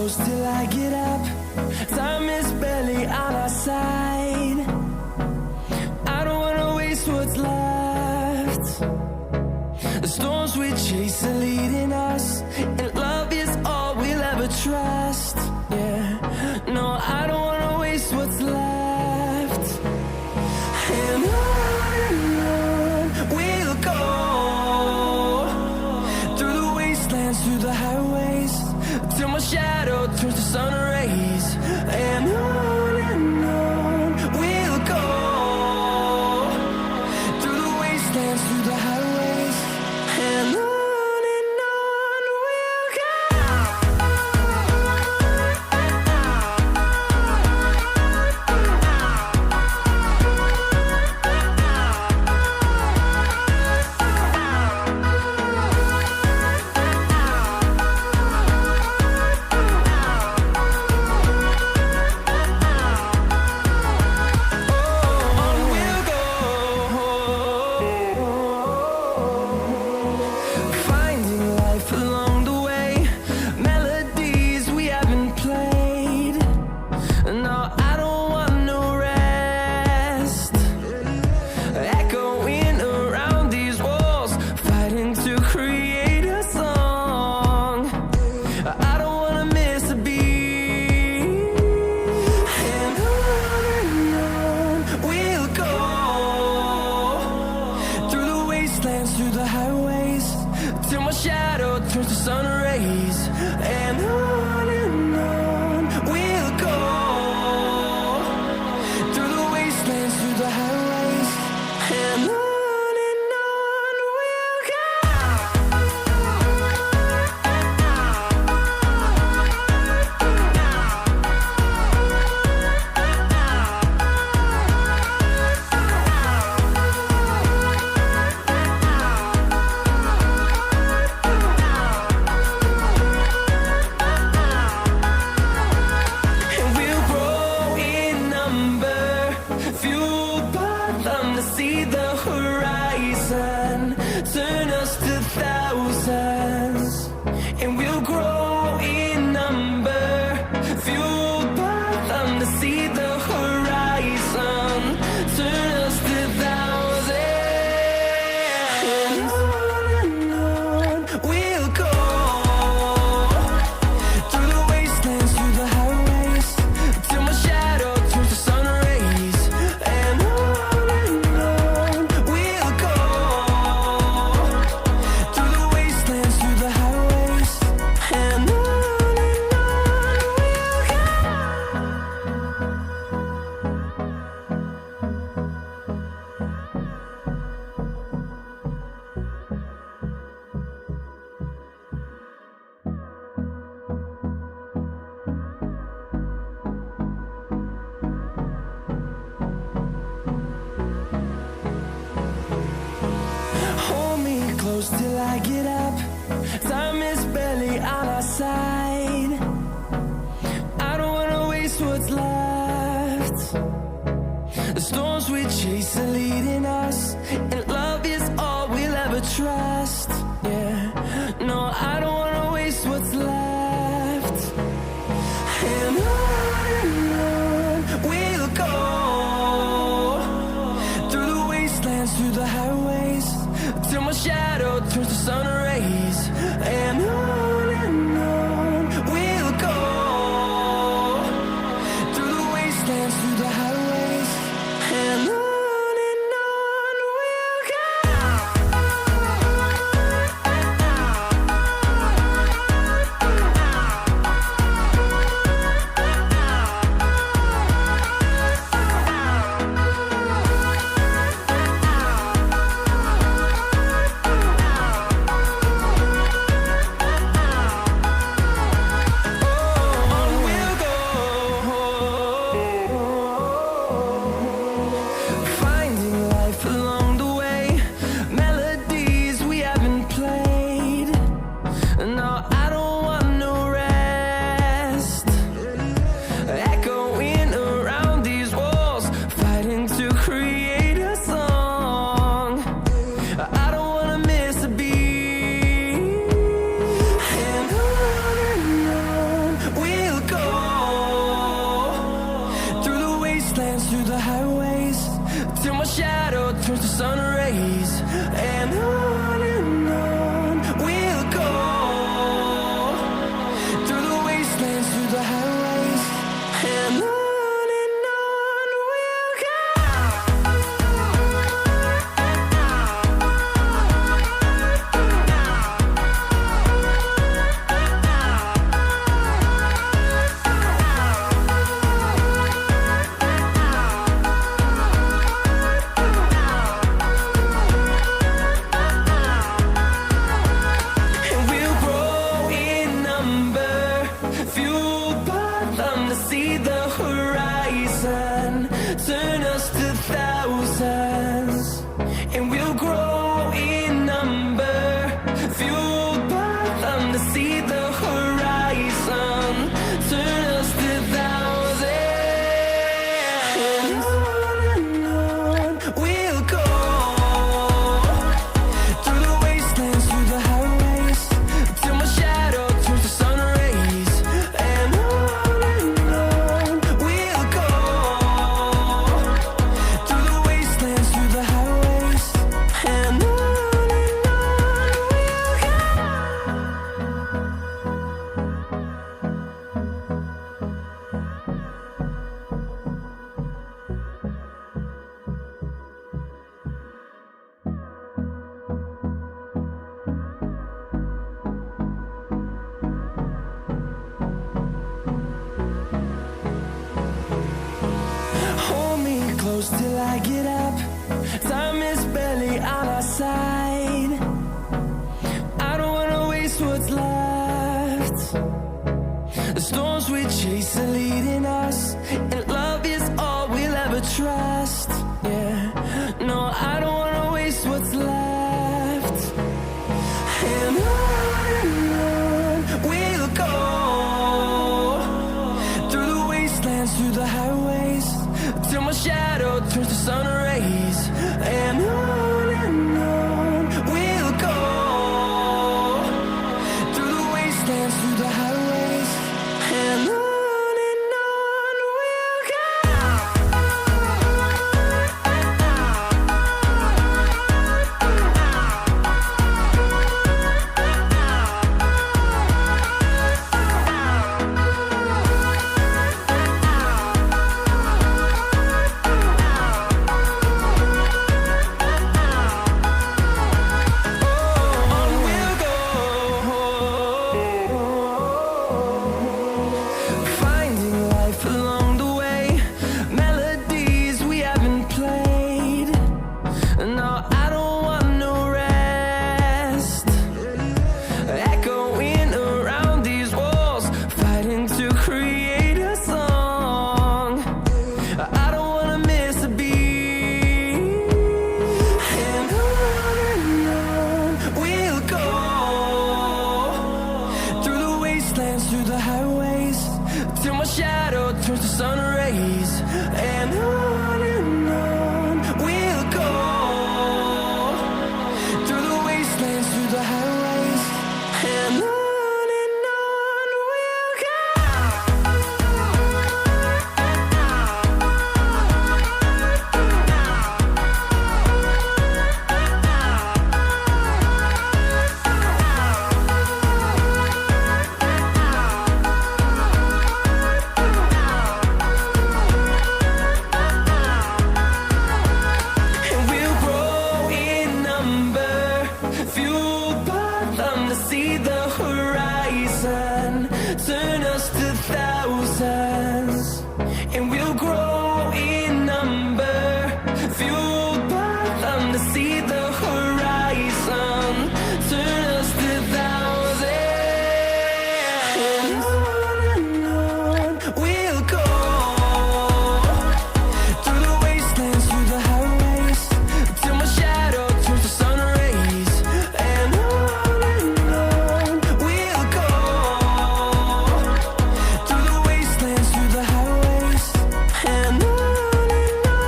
close till I get up. Time is barely on our side. I don't wanna waste what's left. The storms we chase are leading us, and love is all we'll ever trust. Yeah, no, I don't wanna waste what's left. And on we'll go, through the wastelands, through the highways, till my shadow turns to sun rays. And on we'll go, through the wastelands, through the highways, and on we'll go. Through the highways, till my shadow turns to sun rays. And on we'll go, through the wastelands, through the highways, and on we'll go. See the horizon turn us to thousands, and we'll grow in number, fueled by them. To see the horizon turn us to thousands, and on we'll go, through the wastelands, through the highways, till my shadow turns to sun rays. And close till I get up. Time is barely on our side. I don't wanna waste what's left. The storms we chase are leading us, and love is all we'll ever trust. Yeah, no, I don't wanna waste what's left. And on we'll go, through the wastelands, through the highways, till my shadow turns to sun rays. And on we'll go, through the wastelands, through the highways, and on we'll go. turn us to thousands, and we'll grow in number, fueled by them to see the horizon. Turn us to thousands, and on we'll go, through the wastelands, through the highways, till my shadow turns to sun rays. And on we'll go, through the wastelands, through the highways. And on we'll go. Hold me close till I get up. Time is barely on our side. I don't wanna waste what's left. The storms we chase are leading us, and love is all we'll ever trust. Yeah, no, I don't wanna waste what's left. And on we'll go, through the wastelands, through the highways, till my shadow turns to sun rays. And on we'll go, through the wastelands, through the highways. And on we'll go. On we'll go, finding life along the way, melodies we haven't played. No, I don't want no rest, echoing around these walls, fighting to create a song. I don't wanna miss a beat. And on we'll go, through the wastelands, through the highways, till my shadow turns to sun rays. And on we'll go, through the wastelands, through the highways. And on we'll go. And we'll grow in number, fueled by them to see the horizon. Turn us to thousands, and we'll grow in number, fueled by them to see the horizon. Turn us to thousands, and on we'll go, through the wastelands, through the highways, till my shadow turns to sun rays. And on we'll go, through the wastelands, through the highways. And on we'll go.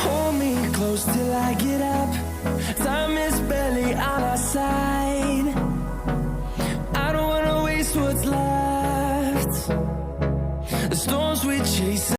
Hold me close till I get up.